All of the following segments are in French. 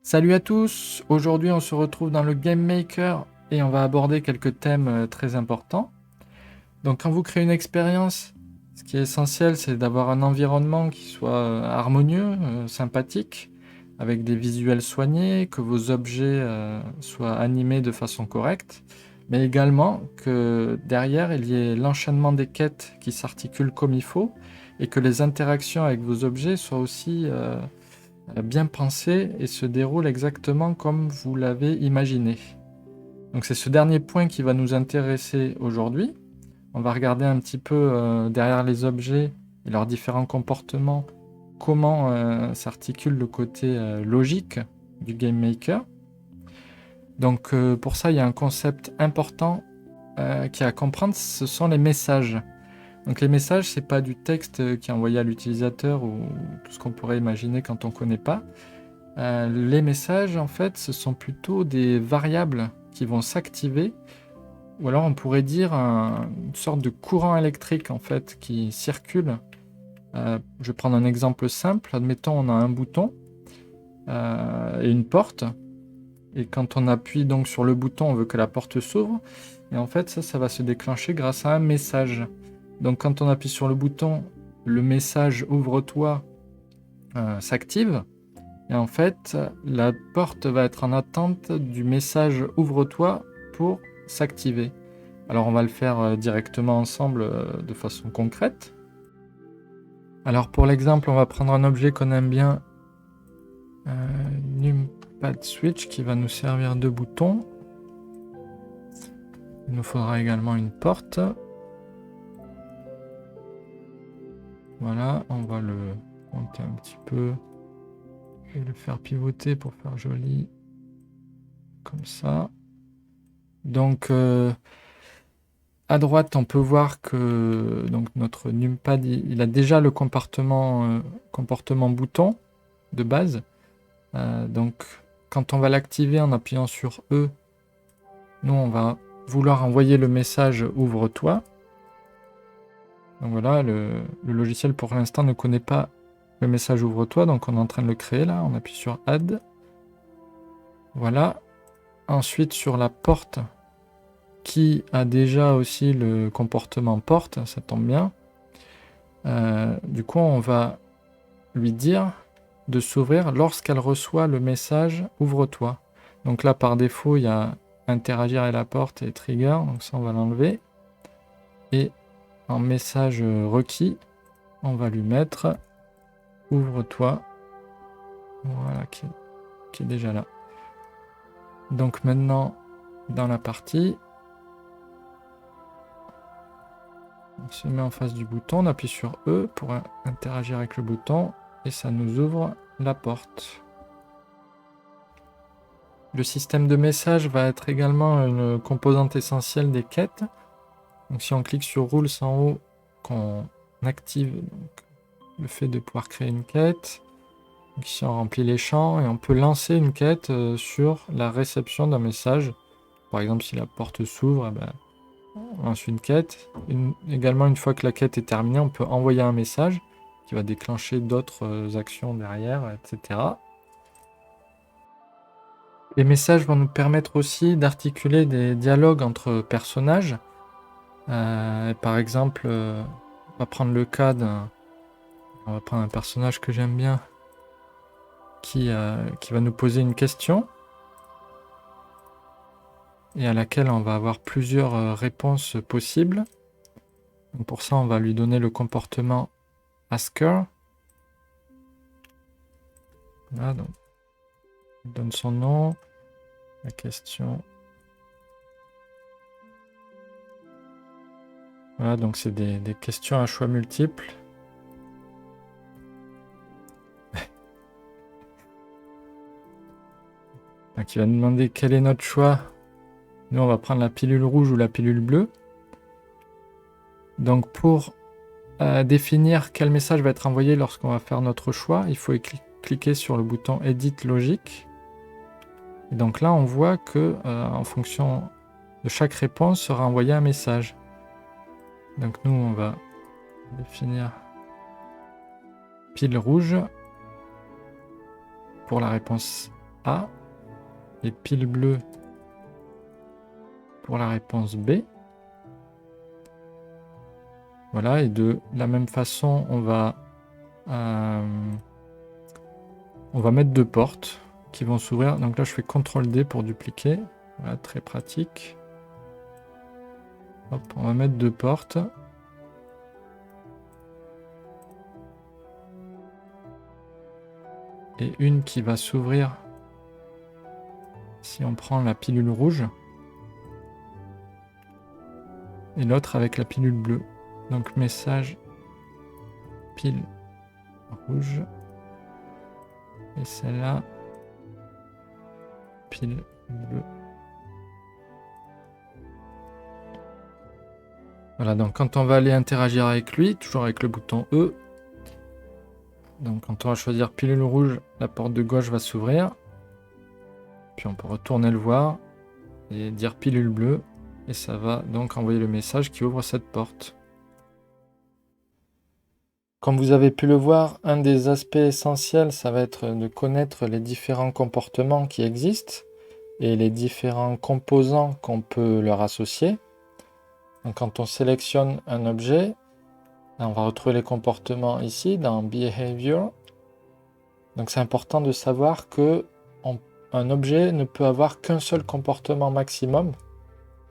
Salut à tous, aujourd'hui on se retrouve dans le Game Maker et on va aborder quelques thèmes très importants. Donc quand vous créez une expérience, ce qui est essentiel c'est d'avoir un environnement qui soit harmonieux, sympathique, avec des visuels soignés, que vos objets soient animés de façon correcte, mais également que derrière il y ait l'enchaînement des quêtes qui s'articulent comme il faut et que les interactions avec vos objets soient aussi bien pensé et se déroule exactement comme vous l'avez imaginé. Donc c'est ce dernier point qui va nous intéresser aujourd'hui. On va regarder un petit peu derrière les objets et leurs différents comportements, comment s'articule le côté logique du Game Maker. Donc pour ça, il y a un concept important qui est à comprendre, ce sont les messages. Donc les messages, c'est pas du texte qui est envoyé à l'utilisateur ou tout ce qu'on pourrait imaginer quand on ne connaît pas. Les messages, en fait, ce sont plutôt des variables qui vont s'activer, ou alors on pourrait dire une sorte de courant électrique, en fait, qui circule. Je vais prendre un exemple simple. Admettons, on a un bouton et une porte, et quand on appuie donc sur le bouton, on veut que la porte s'ouvre, et en fait, ça va se déclencher grâce à un message. Donc quand on appuie sur le bouton, le message ouvre-toi s'active. Et en fait, la porte va être en attente du message ouvre-toi pour s'activer. Alors on va le faire directement ensemble de façon concrète. Alors pour l'exemple, on va prendre un objet qu'on aime bien, numpad switch, qui va nous servir de bouton. Il nous faudra également une porte. Voilà, on va le monter un petit peu et le faire pivoter pour faire joli, comme ça. Donc à droite, on peut voir que donc, notre numpad il a déjà le comportement bouton de base. Donc quand on va l'activer en appuyant sur E, nous on va vouloir envoyer le message ouvre-toi. Donc voilà, le logiciel pour l'instant ne connaît pas le message ouvre-toi, donc on est en train de le créer là. On appuie sur Add. Voilà. Ensuite sur la porte, qui a déjà aussi le comportement porte, ça tombe bien. Du coup, on va lui dire de s'ouvrir lorsqu'elle reçoit le message ouvre-toi. Donc là, par défaut, il y a interagir avec la porte et trigger, donc ça, on va l'enlever. Et en message requis, on va lui mettre ouvre-toi. Voilà, qui est déjà là. Donc maintenant, dans la partie, on se met en face du bouton, on appuie sur E pour interagir avec le bouton et ça nous ouvre la porte. Le système de message va être également une composante essentielle des quêtes. Donc si on clique sur Rules en haut, qu'on active donc, le fait de pouvoir créer une quête. Donc ici on remplit les champs et on peut lancer une quête sur la réception d'un message. Par exemple si la porte s'ouvre, eh ben, on lance une quête. Également une fois que la quête est terminée, on peut envoyer un message qui va déclencher d'autres actions derrière, etc. Les messages vont nous permettre aussi d'articuler des dialogues entre personnages. Par exemple, on va prendre le cas on va prendre un personnage que j'aime bien qui va nous poser une question et à laquelle on va avoir plusieurs réponses possibles. Donc pour ça, on va lui donner le comportement asker. Voilà, donc il donne son nom, la question. Voilà, donc c'est des questions à choix multiples. Donc il va nous demander quel est notre choix. Nous, on va prendre la pilule rouge ou la pilule bleue. Donc pour définir quel message va être envoyé lorsqu'on va faire notre choix, il faut cliquer sur le bouton Edit logique. Et donc là, on voit que en fonction de chaque réponse sera envoyé un message. Donc nous, on va définir pile rouge pour la réponse A et pile bleue pour la réponse B. Voilà, et de la même façon, on va mettre 2 portes qui vont s'ouvrir. Donc là, je fais CTRL D pour dupliquer. Voilà, très pratique. Hop, on va mettre 2 portes. Et une qui va s'ouvrir si on prend la pilule rouge. Et l'autre avec la pilule bleue. Donc message pile rouge. Et celle-là, pile bleue. Voilà, donc quand on va aller interagir avec lui, toujours avec le bouton E, donc quand on va choisir pilule rouge, la porte de gauche va s'ouvrir. Puis on peut retourner le voir et dire pilule bleue. Et ça va donc envoyer le message qui ouvre cette porte. Comme vous avez pu le voir, un des aspects essentiels, ça va être de connaître les différents comportements qui existent et les différents composants qu'on peut leur associer. Donc quand on sélectionne un objet, on va retrouver les comportements ici dans Behavior. Donc c'est important de savoir que un objet ne peut avoir qu'un seul comportement maximum,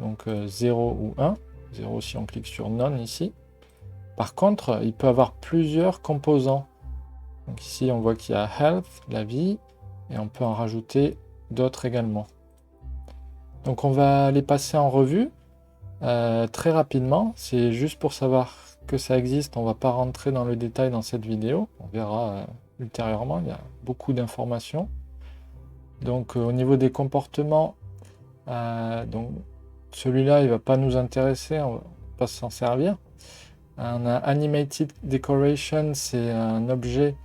donc 0 ou 1, 0 si on clique sur None ici. Par contre, il peut avoir plusieurs composants. Donc ici, on voit qu'il y a Health, la vie, et on peut en rajouter d'autres également. Donc on va les passer en revue très rapidement. C'est juste pour savoir que ça existe. On ne va pas rentrer dans le détail dans cette vidéo. On verra ultérieurement, il y a beaucoup d'informations. Donc au niveau des comportements, donc celui-là, il ne va pas nous intéresser, on ne va pas s'en servir. On a Animated Decoration, c'est un objet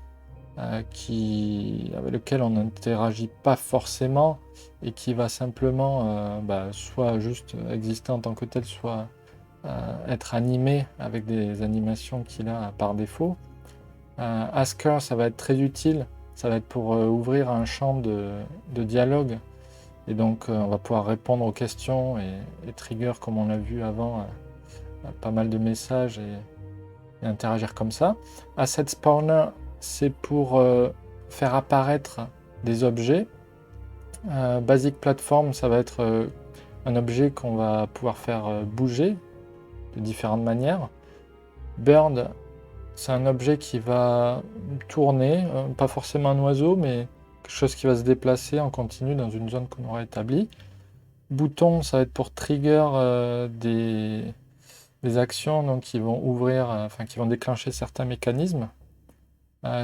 avec lequel on n'interagit pas forcément et qui va simplement soit juste exister en tant que tel, soit être animé avec des animations qu'il a par défaut. Asker, ça va être très utile, ça va être pour ouvrir un champ de dialogue et donc on va pouvoir répondre aux questions et trigger, comme on l'a vu avant, pas mal de messages et interagir comme ça. Asset Spawner, c'est pour faire apparaître des objets. Basic Platform, ça va être un objet qu'on va pouvoir faire bouger de différentes manières. Bird, c'est un objet qui va tourner, pas forcément un oiseau, mais quelque chose qui va se déplacer en continu dans une zone qu'on aura établie. Bouton, ça va être pour trigger des actions donc, qui vont ouvrir, qui vont déclencher certains mécanismes.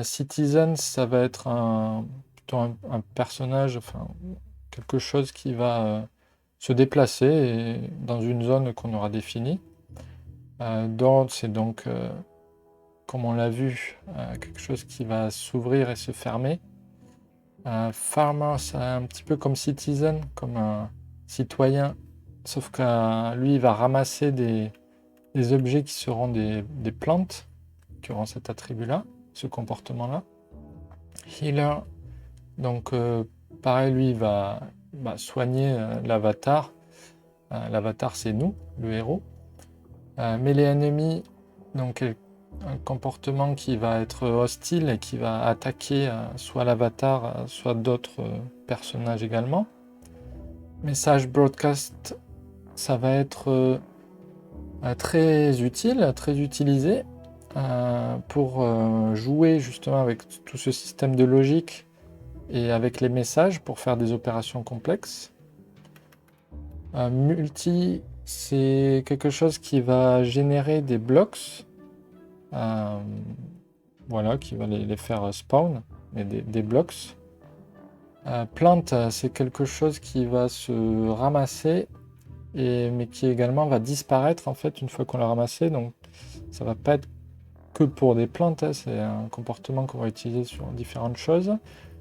Citizen, ça va être plutôt un personnage, quelque chose qui va se déplacer dans une zone qu'on aura définie. Door, c'est donc, comme on l'a vu, quelque chose qui va s'ouvrir et se fermer. Farmer, c'est un petit peu comme Citizen, comme un citoyen, sauf que lui, il va ramasser des objets qui seront des plantes, qui auront cet attribut-là, ce comportement-là. Healer, donc pareil, lui, il va soigner l'avatar. L'avatar, c'est nous, le héros. Melee Enemy, donc un comportement qui va être hostile et qui va attaquer soit l'avatar, soit d'autres personnages également. Message Broadcast, ça va être très utile, très utilisé pour jouer justement avec tout ce système de logique et avec les messages pour faire des opérations complexes. Multi, c'est quelque chose qui va générer des blocks, voilà, qui va les faire spawn, mais des blocks. Plante, c'est quelque chose qui va se ramasser, mais qui également va disparaître en fait une fois qu'on l'a ramassé. Donc ça va pas être que pour des plantes, hein, c'est un comportement qu'on va utiliser sur différentes choses.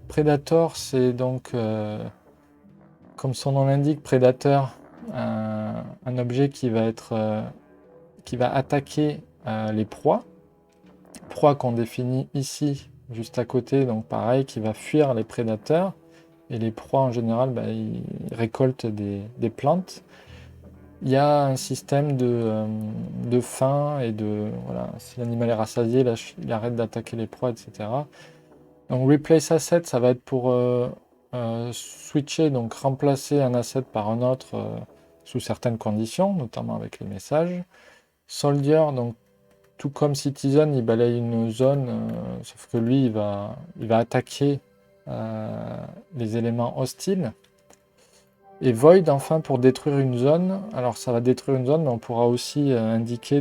Predator, c'est donc, comme son nom l'indique, prédateur, un objet qui va attaquer les proies qu'on définit ici, juste à côté, donc pareil, qui va fuir les prédateurs et les proies en général, ils récoltent des plantes. Il y a un système de faim et voilà, si l'animal est rassasié, il arrête d'attaquer les proies, etc. Donc replace asset, ça va être pour switcher, donc remplacer un asset par un autre sous certaines conditions, notamment avec les messages. Soldier, donc tout comme Citizen, il balaye une zone, sauf que lui, il va attaquer les éléments hostiles. Et Void, enfin, pour détruire une zone. Alors, ça va détruire une zone, mais on pourra aussi indiquer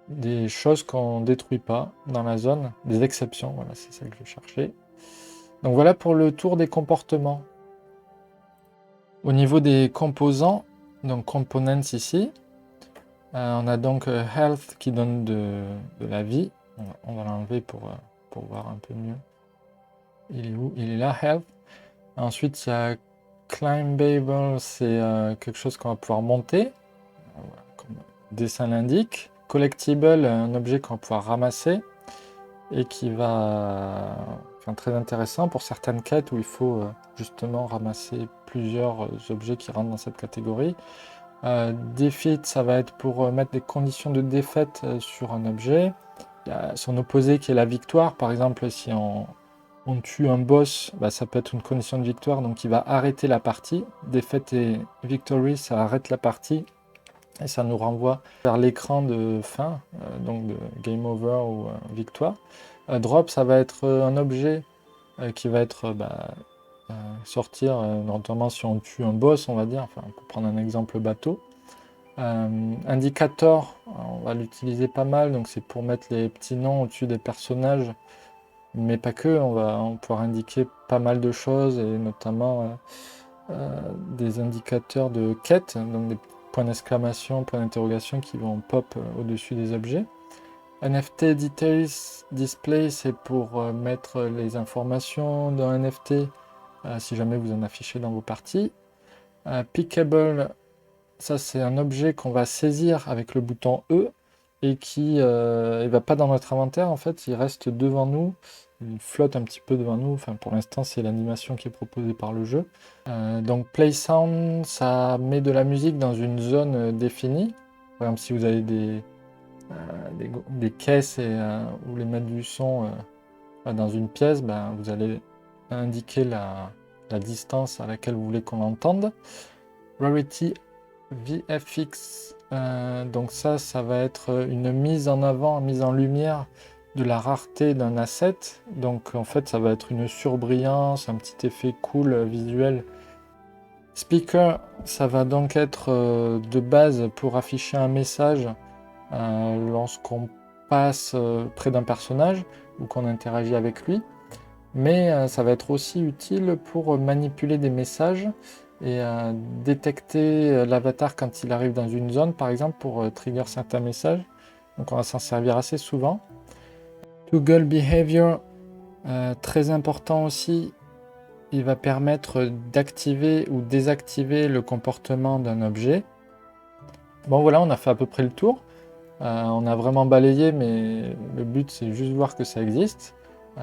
des choses qu'on ne détruit pas dans la zone, des exceptions, voilà, c'est ça que je cherchais. Donc voilà pour le tour des comportements. Au niveau des composants, donc components ici, on a donc health qui donne de la vie. On va l'enlever pour voir un peu mieux. Il est où? Il est là, health. Ensuite, il y a climbable, c'est quelque chose qu'on va pouvoir monter, comme le dessin l'indique. Collectible, un objet qu'on va pouvoir ramasser et qui va... Enfin, très intéressant pour certaines quêtes où il faut justement ramasser plusieurs objets qui rentrent dans cette catégorie. Defeat, ça va être pour mettre des conditions de défaite sur un objet. Il y a son opposé qui est la victoire. Par exemple, si on tue un boss, ça peut être une condition de victoire, donc il va arrêter la partie. Défaite et victory, ça arrête la partie. Et ça nous renvoie vers l'écran de fin, donc de game over ou victoire. Drop, ça va être un objet qui va être sortir, notamment si on tue un boss, on va dire. Enfin, on peut prendre un exemple bateau. Indicator, on va l'utiliser pas mal, donc c'est pour mettre les petits noms au-dessus des personnages, mais pas que, on va pouvoir indiquer pas mal de choses, et notamment des indicateurs de quête, donc des points d'exclamation, points d'interrogation qui vont pop au-dessus des objets. NFT Details Display, c'est pour mettre les informations dans NFT si jamais vous en affichez dans vos parties. Pickable, ça c'est un objet qu'on va saisir avec le bouton E et qui ne va pas dans notre inventaire, en fait, il reste devant nous, il flotte un petit peu devant nous, enfin pour l'instant c'est l'animation qui est proposée par le jeu. Donc Play Sound, ça met de la musique dans une zone définie. Par exemple, si vous avez des caisses et vous voulez mettre du son dans une pièce, vous allez indiquer la distance à laquelle vous voulez qu'on l'entende. Rarity VFX, donc ça va être une mise en avant, mise en lumière de la rareté d'un asset. Donc en fait ça va être une surbrillance, un petit effet cool visuel. Speaker, ça va donc être de base pour afficher un message lorsqu'on passe près d'un personnage ou qu'on interagit avec lui, mais ça va être aussi utile pour manipuler des messages et détecter l'avatar quand il arrive dans une zone, par exemple, pour trigger certains messages. Donc on va s'en servir assez souvent. Toggle Behavior, très important aussi, il va permettre d'activer ou désactiver le comportement d'un objet. Bon voilà, on a fait à peu près le tour. On a vraiment balayé, mais le but c'est juste voir que ça existe.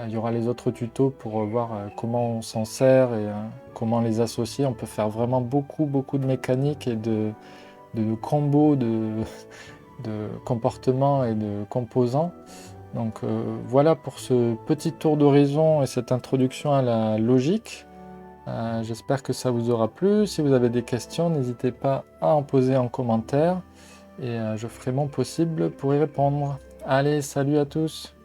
Il y aura les autres tutos pour voir comment on s'en sert et comment les associer. On peut faire vraiment beaucoup de mécaniques et de combos, de comportements et de composants. Donc voilà pour ce petit tour d'horizon et cette introduction à la logique. J'espère que ça vous aura plu. Si vous avez des questions, n'hésitez pas à en poser en commentaire et je ferai mon possible pour y répondre. Allez, salut à tous!